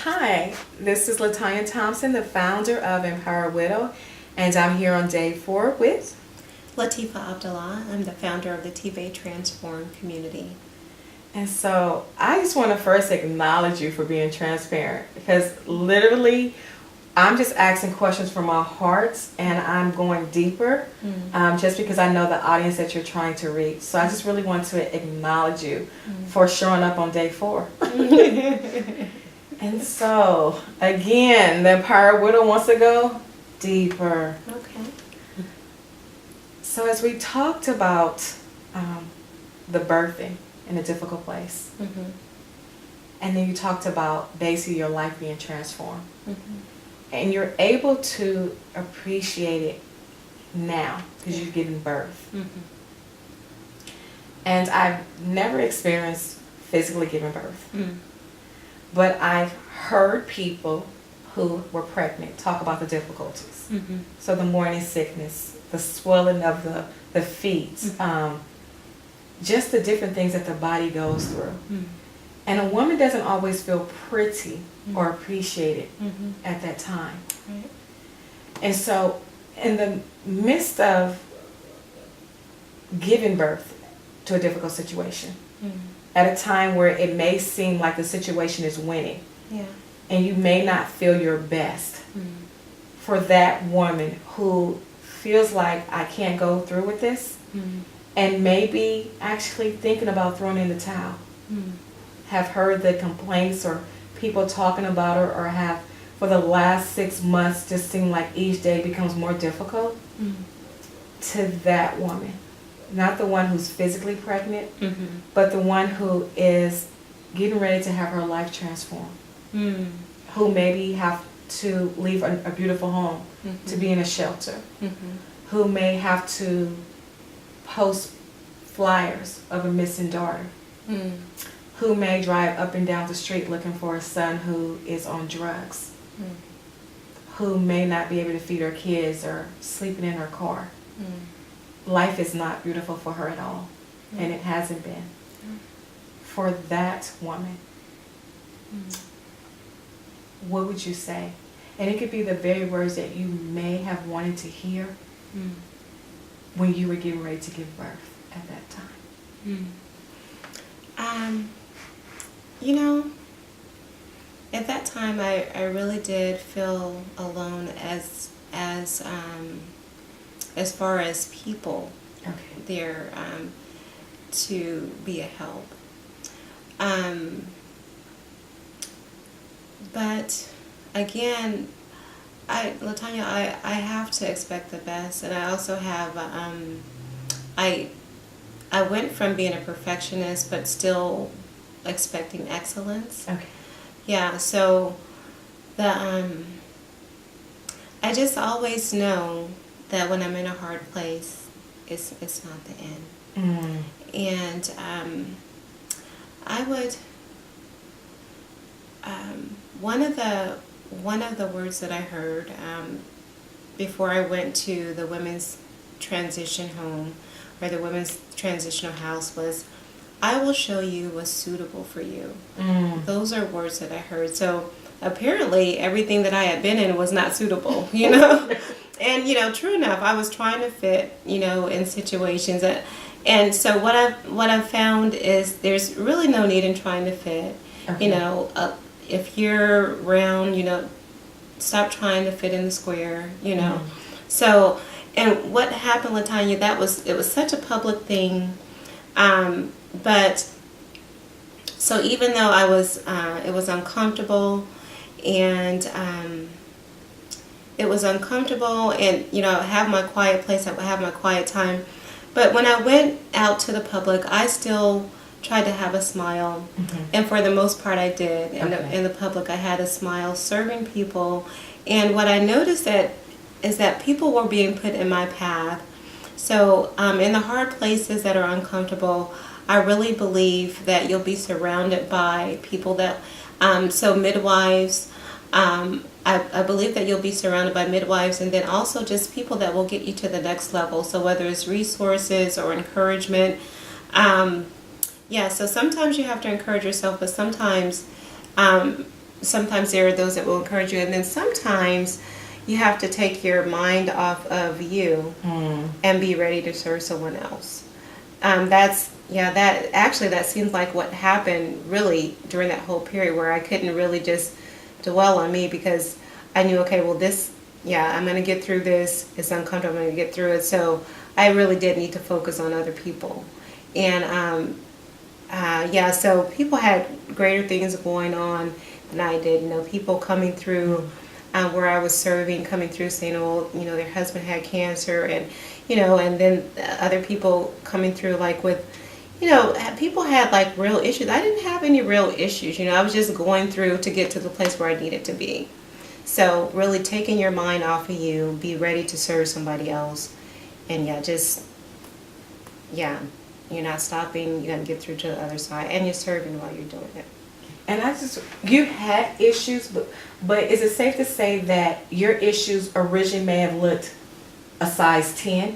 Hi, this is Latanya Thompson, the founder of Empower Widow, and I'm here on day 4 with Latifah Abdullah. I'm the founder of the Tibay Transform community. And so I just want to first acknowledge you for being transparent, because literally I'm just asking questions from my heart and I'm going deeper just because I know the audience that you're trying to reach. So I just really want to acknowledge you for showing up on day 4. And so, again, the Empower Widow wants to go deeper. Okay. So as we talked about the birthing in a difficult place, and then you talked about basically your life being transformed, and you're able to appreciate it now because you've given birth. And I've never experienced physically giving birth. But I've heard people who were pregnant talk about the difficulties. So the morning sickness, the swelling of the feet, just the different things that the body goes through. And a woman doesn't always feel pretty or appreciated at that time. Right. And so in the midst of giving birth to a difficult situation, at a time where it may seem like the situation is winning, and you may not feel your best, for that woman who feels like I can't go through with this, and maybe actually thinking about throwing in the towel, have heard the complaints or people talking about her, or have for the last 6 months just seem like each day becomes more difficult, to that woman, not the one who's physically pregnant, but the one who is getting ready to have her life transformed, who maybe have to leave a beautiful home to be in a shelter, who may have to post flyers of a missing daughter, who may drive up and down the street looking for a son who is on drugs, who may not be able to feed her kids or sleeping in her car. Life is not beautiful for her at all, and it hasn't been. For that woman, what would you say? And it could be the very words that you may have wanted to hear when you were getting ready to give birth at that time. You know, at that time I really did feel alone as far as people there to be a help. But again, Latanya, I have to expect the best, and I also have I went from being a perfectionist but still expecting excellence. Yeah, so I just always know that when I'm in a hard place, it's not the end. And I would one of the words that I heard before I went to the women's transition home or the women's transitional house was, "I will show you what's suitable for you." Those are words that I heard. So apparently everything that I had been in was not suitable, you know. And true enough, I was trying to fit, in situations and so what I've found is there's really no need in trying to fit. If you're round, stop trying to fit in the square, So, and what happened, Latanya, it was such a public thing, but so even though it was uncomfortable, and I have my quiet place, I would have my quiet time, but when I went out to the public, I still tried to have a smile, and for the most part I did. In the public I had a smile serving people, and what I noticed is that people were being put in my path. So in the hard places that are uncomfortable, I really believe that you'll be surrounded by people that, so midwives, I believe that you'll be surrounded by midwives, and then also just people that will get you to the next level. So whether it's resources or encouragement, so sometimes you have to encourage yourself, but sometimes sometimes there are those that will encourage you, and then sometimes you have to take your mind off of you and be ready to serve someone else. That seems like what happened really during that whole period, where I couldn't really just dwell on me, because I knew, okay, well, I'm going to get through this. It's uncomfortable. I'm going to get through it. So I really did need to focus on other people. And so people had greater things going on than I did. People coming through where I was serving, coming through saying, oh, their husband had cancer, and and then other people coming through like with, people had like real issues. I didn't have any real issues. I was just going through to get to the place where I needed to be. So really taking your mind off of you, be ready to serve somebody else, and you're not stopping. You're gonna get through to the other side, and you're serving while you're doing it. And you had issues, but is it safe to say that your issues originally may have looked a size 10,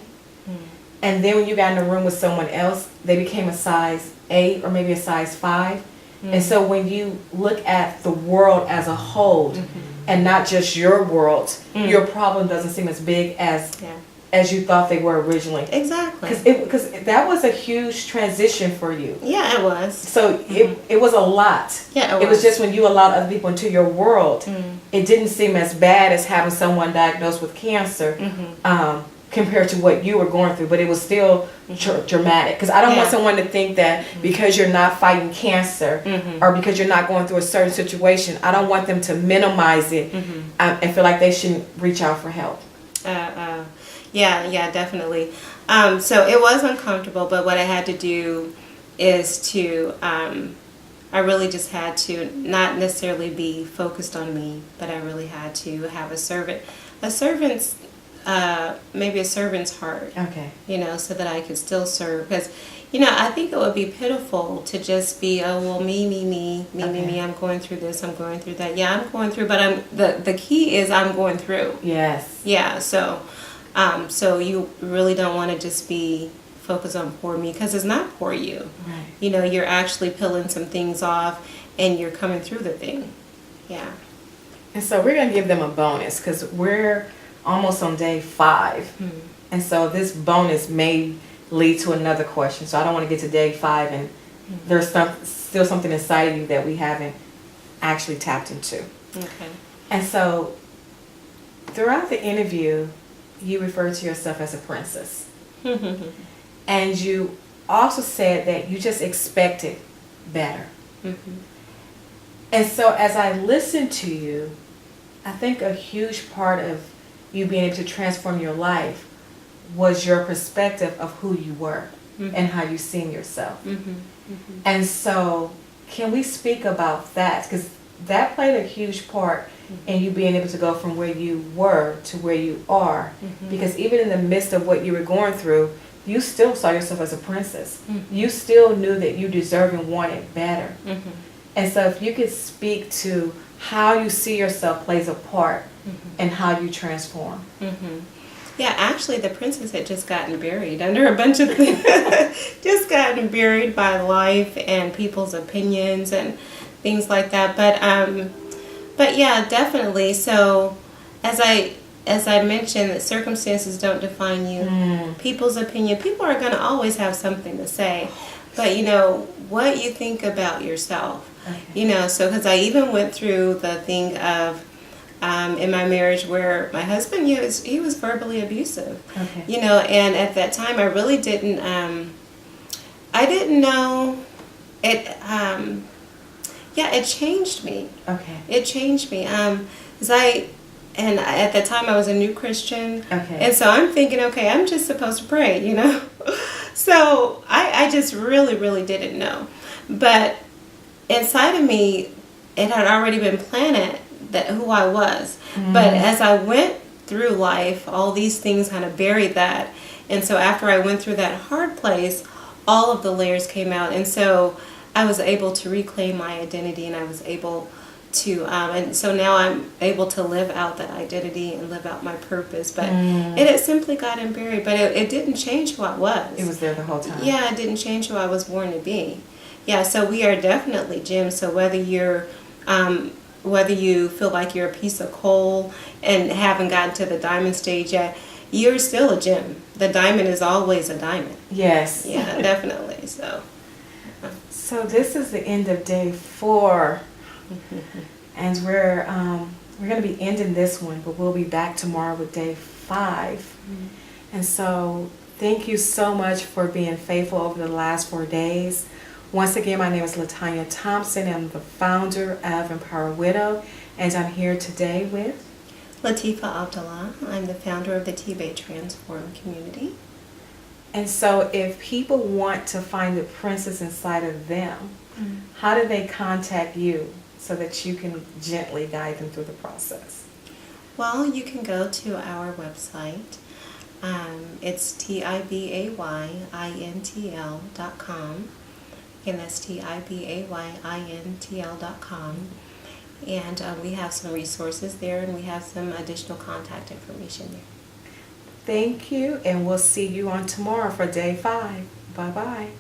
and then when you got in the room with someone else, they became a size 8 or maybe a size 5, and so when you look at the world as a whole, and not just your world, your problem doesn't seem as big as you thought they were originally. Exactly. Because that was a huge transition for you. Yeah, it was. So it was a lot. Yeah, it was just when you allowed other people into your world, it didn't seem as bad as having someone diagnosed with cancer compared to what you were going through. But it was still dramatic. Because I don't want someone to think that because you're not fighting cancer or because you're not going through a certain situation, I don't want them to minimize it and feel like they shouldn't reach out for help. Yeah, definitely. So it was uncomfortable, but what I had to do is I really just had to not necessarily be focused on me, but I really had to have maybe a servant's heart. Okay. So that I could still serve. Because, I think it would be pitiful to just be, oh, well, me, I'm going through this, I'm going through that. Yeah, I'm going through, but the key is I'm going through. Yes. Yeah, so you really don't want to just be focused on poor me, because it's not poor you. Right. You're actually peeling some things off, and you're coming through the thing. Yeah. And so we're going to give them a bonus, because we're almost on day 5. And so this bonus may lead to another question. So I don't want to get to day 5 and there's still something inside of you that we haven't actually tapped into. Okay. And so throughout the interview, you referred to yourself as a princess. And you also said that you just expected better. And so as I listened to you, I think a huge part of you being able to transform your life was your perspective of who you were and how you seen yourself. And so can we speak about that? Because that played a huge part in you being able to go from where you were to where you are. Because even in the midst of what you were going through, you still saw yourself as a princess. You still knew that you deserved and wanted better. And so if you could speak to how you see yourself plays a part in how you transform. Yeah, actually the princess had just gotten buried under a bunch of things. Just gotten buried by life and people's opinions and things like that. But yeah, definitely. So as I mentioned, that circumstances don't define you. People's opinion, people are going to always have something to say. But what you think about yourself. Okay. So because I even went through the thing of in my marriage where my husband, he was verbally abusive. Okay. And at that time I really didn't I didn't know it. It changed me. Okay. It changed me. Because at that time I was a new Christian. Okay. And so I'm thinking, okay, I'm just supposed to pray, So I just really, really didn't know. But inside of me, it had already been planted that who I was. But as I went through life, all these things kind of buried that. And so after I went through that hard place, all of the layers came out. And so I was able to reclaim my identity, and I was able to, and so now I'm able to live out that identity and live out my purpose. But it had simply gotten buried, but it didn't change who I was. It was there the whole time. Yeah, it didn't change who I was born to be. Yeah, so we are definitely gems. So whether you're whether you feel like you're a piece of coal and haven't gotten to the diamond stage yet, you're still a gem. The diamond is always a diamond. Yes. Yeah, definitely. So this is the end of day 4, and we're going to be ending this one, but we'll be back tomorrow with day 5. And so thank you so much for being faithful over the last 4 days. Once again, my name is Tanya Thompson. I'm the founder of Empower Widow, and I'm here today with Latifah Abdullah. I'm the founder of the Tibay Transform community. And so if people want to find the princess inside of them, how do they contact you so that you can gently guide them through the process? Well, you can go to our website. It's tibayintl.com. Again, that's tibayintl.com. And we have some resources there, and we have some additional contact information there. Thank you, and we'll see you on tomorrow for day 5. Bye-bye.